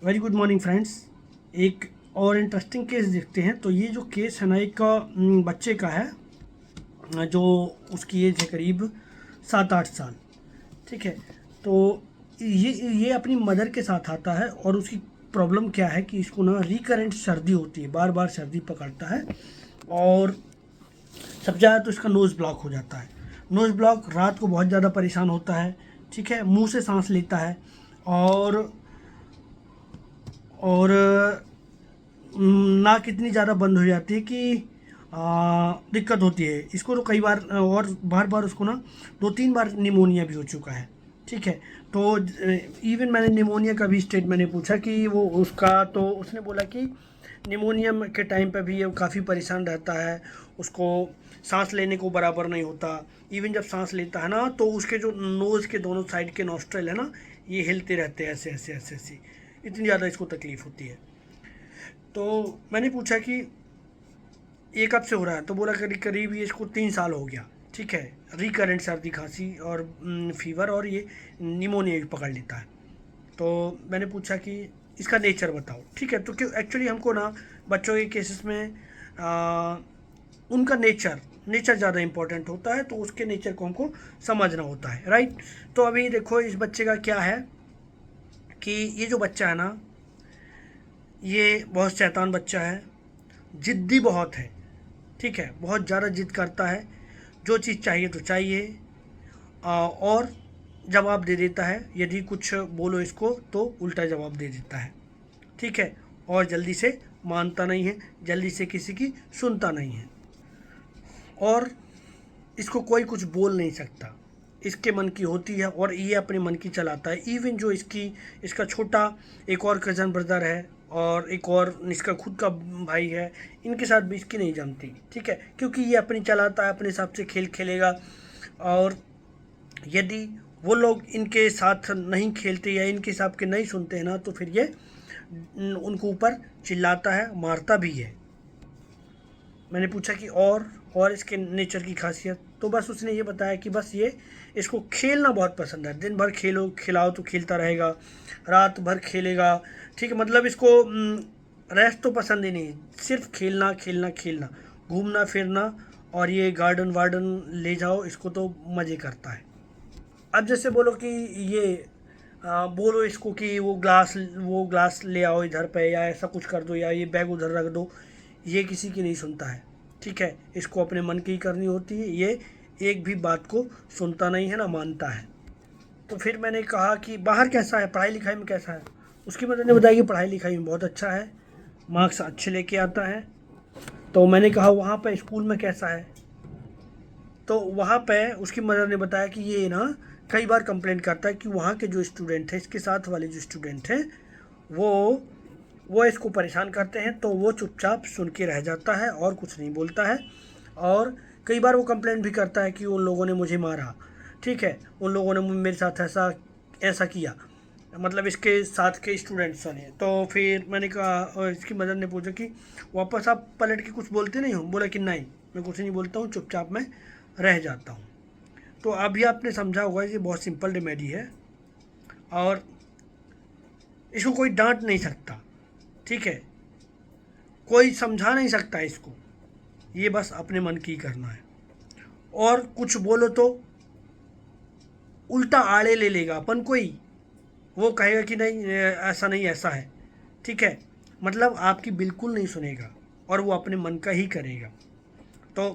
Very good morning friends. एक और interesting case देखते हैं। तो ये जो केस है ना, एक बच्चे का है जो उसकी एज है करीब 7-8 साल। ठीक है। तो ये अपनी मदर के साथ आता है और उसकी प्रॉब्लम क्या है कि इसको ना रिकरेंट सर्दी होती है, बार बार सर्दी पकड़ता है और सबसे ज़्यादा तो इसका नोज़ ब्लॉक हो जाता है। नोज़ ब्लॉक रात को बहुत ज़्यादा परेशान होता है। ठीक है, मुंह से सांस लेता है और और नाक इतनी ज़्यादा बंद हो जाती है कि दिक्कत होती है इसको। तो कई बार और बार बार उसको ना 2-3 बार निमोनिया भी हो चुका है। ठीक है। तो इवन मैंने निमोनिया का भी स्टेट मैंने पूछा कि वो उसका, तो उसने बोला कि निमोनिया के टाइम पे भी ये काफ़ी परेशान रहता है। उसको सांस लेने को बराबर नहीं होता। इवन जब सांस लेता है ना तो उसके जो नोज़ के दोनों साइड के नॉस्ट्रल है ना, ये हिलते रहते हैं ऐसे ऐसे ऐसे ऐसे। इतनी ज़्यादा इसको तकलीफ़ होती है। तो मैंने पूछा कि ये कब से हो रहा है, तो बोला करीब करीब ये इसको 3 साल हो गया। ठीक है। रिकरेंट सर्दी खांसी और फीवर और ये निमोनिया भी पकड़ लेता है। तो मैंने पूछा कि इसका नेचर बताओ। ठीक है। तो क्यों एक्चुअली हमको ना बच्चों के केसेस में उनका नेचर नेचर ज़्यादा इम्पोर्टेंट होता है, तो उसके नेचर को हमको समझना होता है, राइट। तो अभी देखो इस बच्चे का क्या है कि ये जो बच्चा है ना, ये बहुत शैतान बच्चा है, ज़िद्दी बहुत है। ठीक है, बहुत ज़्यादा जिद करता है। जो चीज़ चाहिए तो चाहिए और जवाब दे देता है। यदि कुछ बोलो इसको तो उल्टा जवाब दे देता है। ठीक है। और जल्दी से मानता नहीं है, जल्दी से किसी की सुनता नहीं है और इसको कोई कुछ बोल नहीं सकता। इसके मन की होती है और ये अपने मन की चलाता है। इवन जो इसका छोटा एक और कज़न ब्रदर है और एक और इसका खुद का भाई है, इनके साथ भी इसकी नहीं जमती। ठीक है, क्योंकि ये अपनी चलाता है, अपने हिसाब से खेल खेलेगा। और यदि वो लोग इनके साथ नहीं खेलते या इनके हिसाब के नहीं सुनते हैं ना, तो फिर ये उनको ऊपर चिल्लाता है, मारता भी है। मैंने पूछा कि और इसके नेचर की खासियत, तो बस उसने ये बताया कि बस ये इसको खेलना बहुत पसंद है। दिन भर खेलो खिलाओ तो खेलता रहेगा, रात भर खेलेगा। ठीक है, मतलब इसको रेस्ट तो पसंद ही नहीं, सिर्फ खेलना खेलना खेलना, घूमना फिरना। और ये गार्डन वार्डन ले जाओ इसको तो मज़े करता है। अब जैसे बोलो कि ये बोलो इसको कि वो ग्लास ले आओ इधर पे, या ऐसा कुछ कर दो, या ये बैग उधर रख दो, ये किसी की नहीं सुनता है। ठीक है, इसको अपने मन की ही करनी होती है। ये एक भी बात को सुनता नहीं है ना मानता है। तो फिर मैंने कहा कि बाहर कैसा है, पढ़ाई लिखाई में कैसा है। उसकी मदर ने बताया कि पढ़ाई लिखाई में बहुत अच्छा है, मार्क्स अच्छे लेके आता है। तो मैंने कहा वहाँ पर स्कूल में कैसा है। तो वहाँ पे उसकी मदर ने बताया कि ये ना कई बार कंप्लेंट करता है कि वहाँ के जो स्टूडेंट हैं, इसके साथ वाले जो स्टूडेंट हैं, वो वो इसको परेशान करते हैं। तो वो चुपचाप सुन के रह जाता है और कुछ नहीं बोलता है। और कई बार वो कंप्लेंट भी करता है कि उन लोगों ने मुझे मारा। ठीक है, उन लोगों ने मेरे साथ ऐसा ऐसा किया, मतलब इसके साथ के स्टूडेंट्स ने। तो फिर मैंने कहा, और इसकी मदर ने पूछा कि वापस आप पलट के कुछ बोलते नहीं हो। बोला कि नहीं, मैं कुछ नहीं बोलता हूँ, चुपचाप मैं रह जाता हूँ। तो अभी आपने समझा होगा ये बहुत सिंपल रेमेडी है और इसको कोई डांट नहीं सकता। ठीक है, कोई समझा नहीं सकता इसको, ये बस अपने मन की करना है। और कुछ बोलो तो उल्टा आड़े ले लेगा अपन कोई, वो कहेगा कि नहीं ऐसा नहीं ऐसा है। ठीक है, मतलब आपकी बिल्कुल नहीं सुनेगा और वो अपने मन का ही करेगा। तो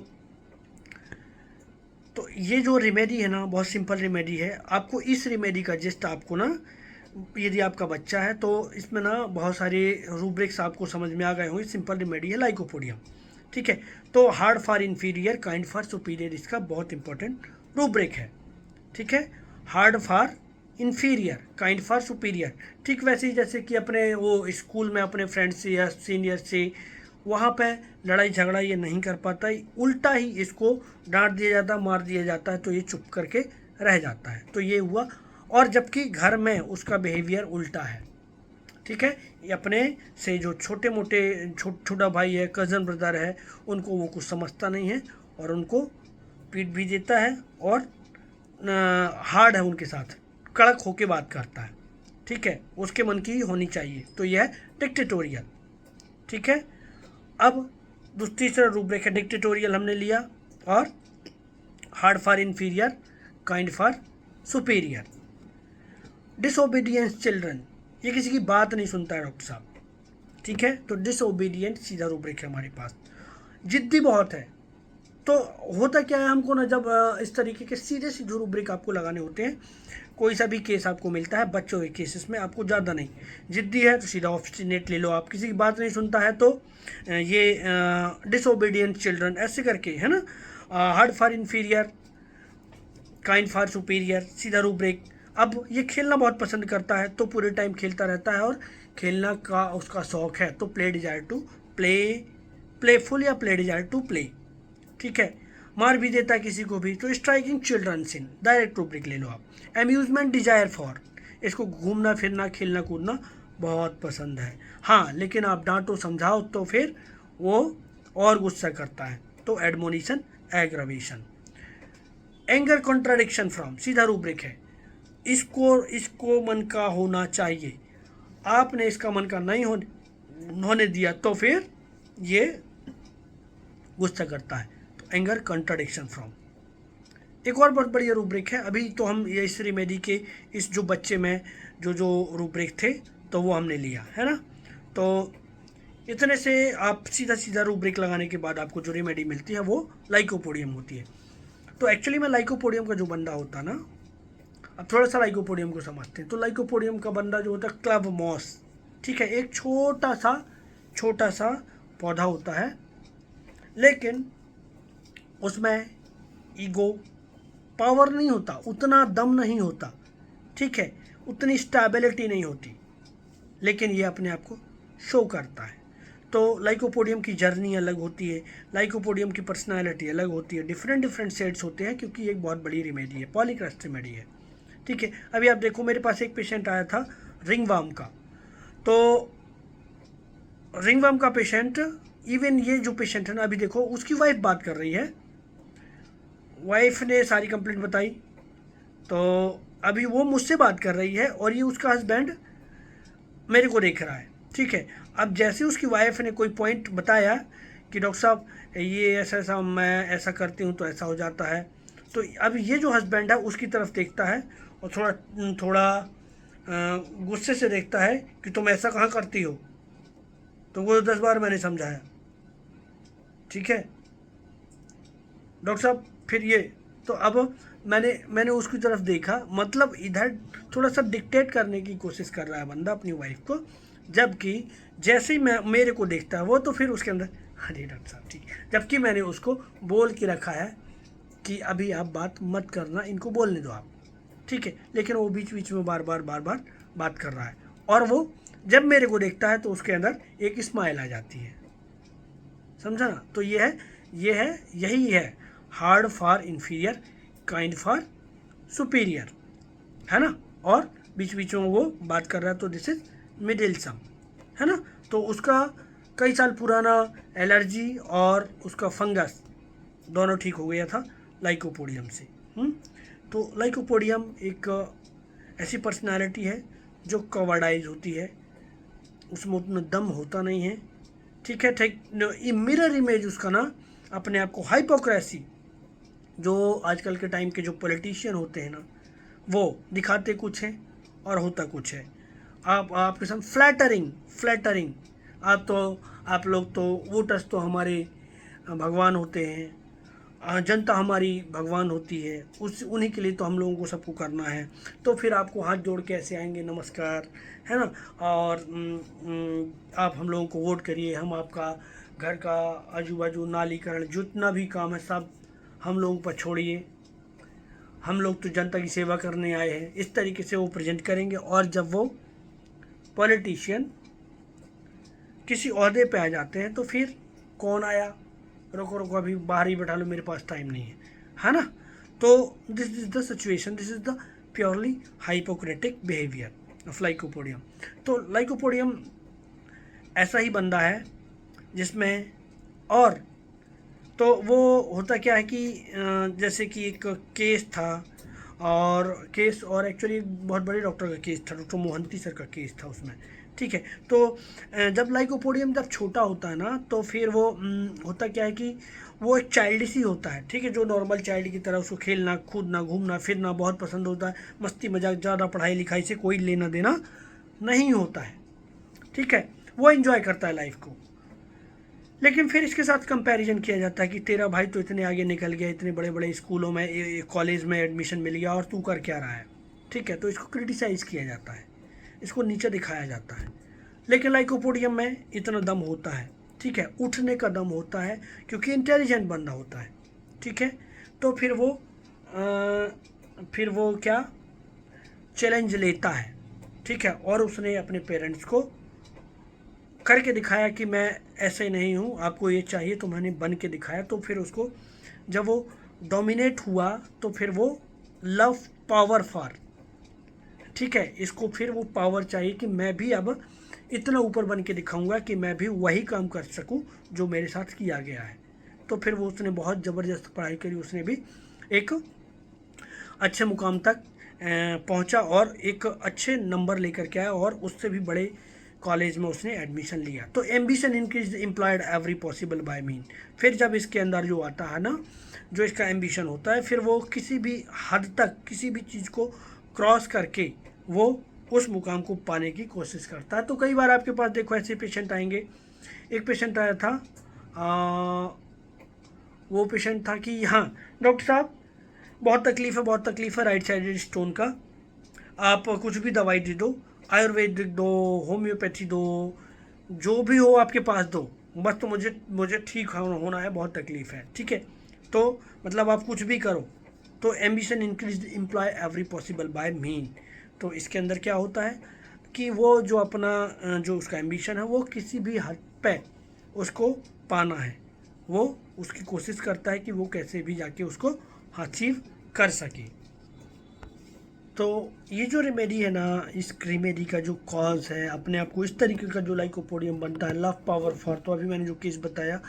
तो ये जो रेमेडी है ना, बहुत सिंपल रेमेडी है। आपको इस रेमेडी का जस्ट आपको ना, यदि आपका बच्चा है तो इसमें ना बहुत सारे रूब्रिक्स आपको समझ में आ गए होंगे। सिंपल रेमेडी है लाइकोपोडियम। ठीक है। तो hard for inferior, kind for superior, इसका बहुत इंपॉर्टेंट रूब्रिक है। ठीक है, hard for inferior, kind for superior. ठीक वैसे ही जैसे कि अपने वो स्कूल में अपने फ्रेंड से या सीनियर से वहाँ पे लड़ाई झगड़ा ये नहीं कर पाता, उल्टा ही इसको डांट दिया जाता, मार दिया जाता है, तो ये चुप करके रह जाता है। तो ये हुआ। और जबकि घर में उसका बिहेवियर उल्टा है। ठीक है, ये अपने से जो छोटे मोटे छोटा भाई है, कज़न ब्रदर है, उनको वो कुछ समझता नहीं है और उनको पीट भी देता है और हार्ड है उनके साथ, कड़क होके बात करता है। ठीक। ठीक है, उसके मन की ही होनी चाहिए, तो यह है डिक्टेटोरियल। ठीक है, अब तीसरा रूब्रिक है डिक्टेटोरियल हमने लिया, और hard for inferior, kind for superior. Disobedience children, ये किसी की बात नहीं सुनता है डॉक्टर साहब। ठीक है, तो डिसोबीडियंट सीधा रूब्रिक है हमारे पास। जिद्दी बहुत है, तो होता क्या है हमको ना, जब इस तरीके के सीधे सीधे रूब्रिक आपको लगाने होते हैं, कोई सा भी केस आपको मिलता है बच्चों के केसेस में, आपको ज़्यादा नहीं, जिद्दी है तो सीधा ऑब्स्टिनेट ले लो आप, किसी की बात नहीं सुनता है तो ये डिसोबीडियंट चिल्ड्रन ऐसे करके, है ना। Hard for inferior, kind for superior, सीधा रूब्रिक। अब ये खेलना बहुत पसंद करता है, तो पूरे टाइम खेलता रहता है, और खेलना का उसका शौक है, तो play desire to play, playful या प्ले डिजायर टू प्ले। ठीक है, मार भी देता है किसी को भी, तो striking children in, direct rubric ले लो आप। अम्यूजमेंट डिजायर फॉर, इसको घूमना फिरना खेलना कूदना बहुत पसंद है। हाँ, लेकिन आप डांटो समझाओ तो फिर वो और गुस्सा करता है, तो admonition aggravation. Anger contradiction from, सीधा रूब्रिक है, इसको मन का होना चाहिए, आपने इसका मन का नहीं होने दिया तो फिर ये गुस्सा करता है, तो एंगर कॉन्ट्राडिक्शन फ्रॉम। एक और बहुत बढ़िया रूब्रिक है, अभी तो हम ये इस रिमेडी के इस जो बच्चे में जो रूब्रिक थे तो वो हमने लिया है ना। तो इतने से आप सीधा सीधा रूब्रिक लगाने के बाद आपको जो रेमेडी मिलती है वो लाइकोपोडियम होती है। तो एक्चुअली में लाइकोपोडियम का जो बंदा होता है ना, अब थोड़ा सा लाइकोपोडियम को समझते हैं। तो लाइकोपोडियम का बंदा जो होता है क्लब मॉस, ठीक है, एक छोटा सा पौधा होता है, लेकिन उसमें ईगो पावर नहीं होता, उतना दम नहीं होता, ठीक है, उतनी स्टेबिलिटी नहीं होती, लेकिन ये अपने आप को शो करता है। तो लाइकोपोडियम की जर्नी अलग होती है, लाइकोपोडियम की पर्सनालिटी अलग होती है, डिफरेंट शेड्स होते हैं, क्योंकि एक बहुत बड़ी रेमेडी है, पॉलीक्रस्ट रेमेडी है। ठीक है, अभी आप देखो मेरे पास एक पेशेंट आया था रिंगवर्म का, तो रिंगवर्म का पेशेंट, इवन ये जो पेशेंट है ना, अभी देखो उसकी वाइफ बात कर रही है, वाइफ ने सारी कंप्लेंट बताई, तो अभी वो मुझसे बात कर रही है और ये उसका हस्बैंड मेरे को देख रहा है। ठीक है, अब जैसे उसकी वाइफ ने कोई पॉइंट बताया कि डॉक्टर साहब ये ऐसा मैं ऐसा करती हूँ तो ऐसा हो जाता है, तो अब ये जो हस्बैंड है उसकी तरफ देखता है और थोड़ा गुस्से से देखता है कि तुम ऐसा कहाँ करती हो, तो वो 10 बार मैंने समझाया। ठीक है डॉक्टर साहब, फिर ये तो अब मैंने उसकी तरफ देखा, मतलब इधर थोड़ा सा डिक्टेट करने की कोशिश कर रहा है बंदा अपनी वाइफ को, जबकि जैसे ही मेरे को देखता है वो, तो फिर उसके अंदर अरे डॉक्टर साहब ठीक, जबकि मैंने उसको बोल के रखा है कि अभी आप बात मत करना, इनको बोलने दो आप, ठीक है, लेकिन वो बीच बीच में बार बार बात कर रहा है, और वो जब मेरे को देखता है तो उसके अंदर एक स्माइल आ जाती है, समझा ना। तो यही है hard for inferior, kind for superior, है ना, और बीच बीच में वो बात कर रहा है, तो दिस इज मिडिल सम, है ना। तो उसका कई साल पुराना एलर्जी और उसका फंगस दोनों ठीक हो गया था लाइकोपोडियम से। तो लाइकोपोडियम एक ऐसी पर्सनालिटी है जो कवर्डाइज होती है, उसमें उतना दम होता नहीं है, ठीक है, ठीक। मिरर इमेज उसका ना अपने आप को, हाइपोक्रेसी, जो आजकल के टाइम के जो पॉलिटिशियन होते हैं ना, वो दिखाते कुछ है और होता कुछ है। आपके साथ फ्लैटरिंग, आप लोग तो वोटर्स तो हमारे भगवान होते हैं, जनता हमारी भगवान होती है, उन्हीं के लिए तो हम लोगों को सबको करना है, तो फिर आपको हाथ जोड़ के ऐसे आएंगे नमस्कार, है ना, और आप हम लोगों को वोट करिए, हम आपका घर का आजू बाजू नालीकरण जितना भी काम है सब हम लोगों पर छोड़िए, हम लोग तो जनता की सेवा करने आए हैं, इस तरीके से वो प्रेजेंट करेंगे। और जब वो पॉलिटिशियन किसी ओहदे पे आ जाते हैं तो फिर कौन आया, रोको अभी बाहर ही बैठा लो, मेरे पास टाइम नहीं है ना। तो this is the situation, this is the purely hypocritic behaviour of lycopodium. तो लाइकोपोडियम ऐसा ही बंदा है जिसमें, और तो वो होता क्या है कि जैसे कि एक केस था और केस, और एक्चुअली बहुत बड़े डॉक्टर का केस था, डॉक्टर मोहंती सर का केस था उसमें। ठीक है, तो जब लाइकोपोडियम जब छोटा होता है ना, तो फिर वो होता क्या है कि वो एक चाइल्डिश ही होता है। ठीक है, जो नॉर्मल चाइल्ड की तरह उसको खेलना कूदना घूमना फिरना बहुत पसंद होता है, मस्ती मजाक, ज़्यादा पढ़ाई लिखाई से कोई लेना देना नहीं होता है। ठीक है, वो एंजॉय करता है लाइफ को। लेकिन फिर इसके साथ कंपैरिजन किया जाता है कि तेरा भाई तो इतने आगे निकल गया, इतने बड़े बड़े स्कूलों में कॉलेज में एडमिशन मिल गया, और तू कर क्या रहा है। ठीक है, तो इसको क्रिटिसाइज़ किया जाता है, इसको नीचे दिखाया जाता है। लेकिन लाइकोपोडियम में इतना दम होता है, ठीक है, उठने का दम होता है, क्योंकि इंटेलिजेंट बंदा होता है। ठीक है, तो फिर वो क्या चैलेंज लेता है। ठीक है, और उसने अपने पेरेंट्स को करके दिखाया कि मैं ऐसे नहीं हूँ, आपको ये चाहिए, तो मैंने बन के दिखाया। तो फिर उसको जब वो डोमिनेट हुआ, तो फिर वो लव पावर फॉर, ठीक है, इसको फिर वो पावर चाहिए कि मैं भी अब इतना ऊपर बन के दिखाऊंगा कि मैं भी वही काम कर सकूं जो मेरे साथ किया गया है। तो फिर वो उसने बहुत ज़बरदस्त पढ़ाई करी, उसने भी एक अच्छे मुकाम तक पहुंचा और एक अच्छे नंबर लेकर के आया, और उससे भी बड़े कॉलेज में उसने एडमिशन लिया। तो ambition increase employed every possible by mean. फिर जब इसके अंदर जो आता है ना, जो इसका एम्बिशन होता है, फिर वो किसी भी हद तक किसी भी चीज़ को क्रॉस करके वो उस मुकाम को पाने की कोशिश करता है। तो कई बार आपके पास देखो ऐसे पेशेंट आएंगे। एक पेशेंट आया था, वो पेशेंट था कि हाँ डॉक्टर साहब बहुत तकलीफ़ है, बहुत तकलीफ़ है राइट साइडेड स्टोन का, आप कुछ भी दवाई दे दो, आयुर्वेदिक दो, होम्योपैथी दो, जो भी हो आपके पास दो, बस तो मुझे मुझे ठीक होना है, बहुत तकलीफ़ है। ठीक है, तो मतलब आप कुछ भी करो। तो ambition increase employ every possible by mean. तो इसके अंदर क्या होता है कि वो जो अपना जो उसका एम्बिशन है, वो किसी भी हद पे उसको पाना है, वो उसकी कोशिश करता है कि वो कैसे भी जाके उसको अचीव कर सके। तो ये जो रेमेडी है ना, इस रेमेडी का जो कॉज है, अपने आप को इस तरीके का जो लाइकोपोडियम बनता है, लव पावर फॉर, तो अभी मैंने जो केस बताया,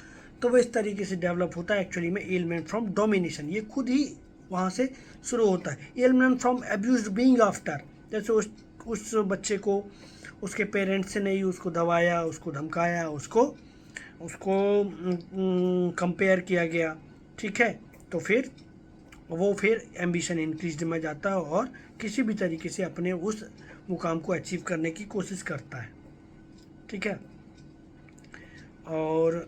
तो वो इस तरीके से डेवलप होता है एक्चुअली में एलिमेंट फ्रॉम डोमिनेशन। ये खुद ही वहाँ से शुरू होता है। Element from abuse being after, जैसे उस बच्चे को उसके पेरेंट्स ने ही उसको दबाया, उसको धमकाया, उसको उसको कंपेयर किया गया। ठीक है, तो फिर एम्बिशन इंक्रीज में जाता है और किसी भी तरीके से अपने उस मुकाम को अचीव करने की कोशिश करता है। ठीक है, और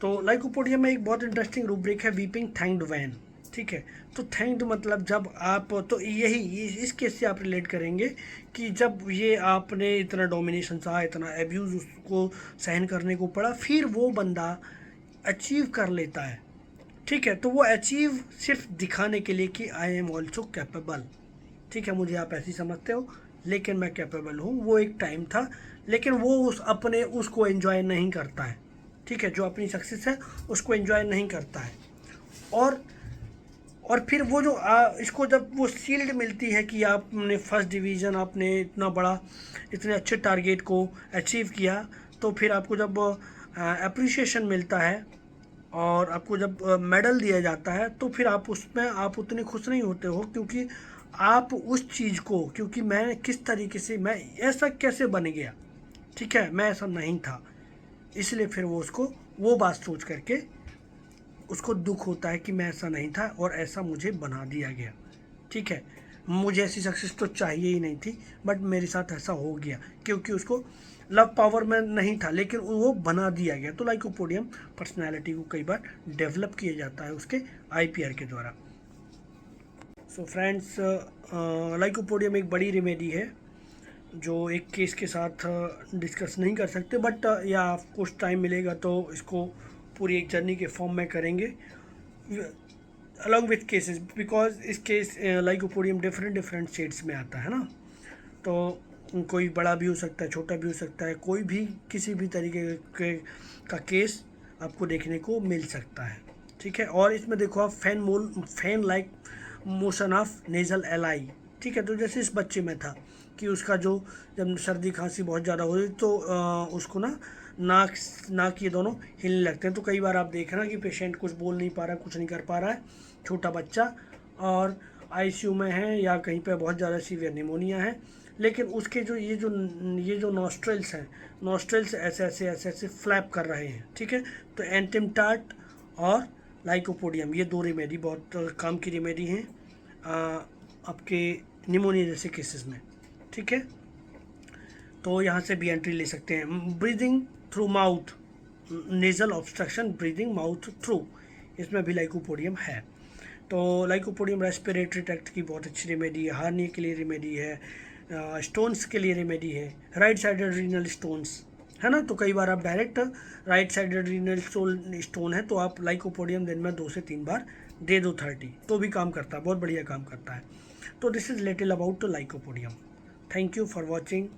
तो लाइकोपोडियम में एक बहुत इंटरेस्टिंग रूब्रिक है, वीपिंग थैंक्ड वैन। ठीक है, तो थैंक्ड मतलब जब आप, तो यही इस केस से आप रिलेट करेंगे कि जब ये आपने इतना डोमिनेशन सहा, इतना एब्यूज़ उसको सहन करने को पड़ा, फिर वो बंदा अचीव कर लेता है। ठीक है, तो वो अचीव सिर्फ दिखाने के लिए कि आई एम ऑल्सो कैपेबल। ठीक है, मुझे आप ऐसी समझते हो, लेकिन मैं कैपेबल हूँ। वो एक टाइम था, लेकिन वो उसको एंजॉय नहीं करता है। ठीक है, जो अपनी सक्सेस है उसको एंजॉय नहीं करता है। और और फिर वो जो इसको जब वो शील्ड मिलती है कि आपने फर्स्ट डिवीज़न, आपने इतना बड़ा इतने अच्छे टारगेट को अचीव किया, तो फिर आपको जब अप्रिसिएशन मिलता है और आपको जब मेडल दिया जाता है, तो फिर आप उसमें आप उतने खुश नहीं होते हो, क्योंकि आप उस चीज़ को, क्योंकि मैं किस तरीके से, मैं ऐसा कैसे बन गया, ठीक है, मैं ऐसा नहीं था, इसलिए फिर वो बात सोच करके उसको दुख होता है कि मैं ऐसा नहीं था और ऐसा मुझे बना दिया गया। ठीक है, मुझे ऐसी सक्सेस तो चाहिए ही नहीं थी, बट मेरे साथ ऐसा हो गया, क्योंकि उसको लव पावर में नहीं था, लेकिन वो बना दिया गया। तो लाइकोपोडियम पर्सनालिटी को कई बार डेवलप किया जाता है उसके आईपीआर के द्वारा। सो फ्रेंड्स, लाइकोपोडियम एक बड़ी रेमेडी है जो एक केस के साथ डिस्कस नहीं कर सकते, बट या कुछ टाइम मिलेगा तो इसको पूरी एक जर्नी के फॉर्म में करेंगे अलॉन्ग विथ केसेस, बिकॉज इस case lycopodium different different shades में आता है ना। तो कोई बड़ा भी हो सकता है, छोटा भी हो सकता है, कोई भी किसी भी तरीके का केस आपको देखने को मिल सकता है। ठीक है, और इसमें देखो आप fan like motion of nasal ally. ठीक है, तो जैसे इस बच्चे में था कि उसका जो जब सर्दी खांसी बहुत ज़्यादा हो रही, तो उसको ना नाक ये दोनों हिलने लगते हैं। तो कई बार आप देख रहे हैं कि पेशेंट कुछ बोल नहीं पा रहा, कुछ नहीं कर पा रहा है, छोटा बच्चा, और आईसीयू में हैं या कहीं पे बहुत ज़्यादा सीवियर निमोनिया है, लेकिन उसके जो ये जो नॉस्ट्रल्स हैं, नॉस्ट्रल्स ऐसे ऐसे ऐसे ऐसे फ्लैप कर रहे हैं, ठीक है। तो एंटिमटाट और लाइकोपोडियम ये 2 रेमेडी बहुत काम की रेमेडी हैं आपके निमोनिया जैसे केसेस में, ठीक है। तो यहाँ से भी एंट्री ले सकते हैं। Breathing through mouth, nasal obstruction, breathing mouth through, इसमें भी लाइकोपोडियम है। तो लाइकोपोडियम रेस्पिरेटरी ट्रैक्ट की बहुत अच्छी रेमेडी है, हार्निया के लिए रेमेडी है, स्टोन्स के लिए रेमेडी है, राइट साइडेड रीनल स्टोन्स है ना। तो कई बार आप direct right sided renal stone है तो आप लाइकोपोडियम दिन में 2 से 3 बार दे दो 30, तो भी काम करता है, बहुत बढ़िया काम करता है। तो this is little about lycopodium. Thank you for watching.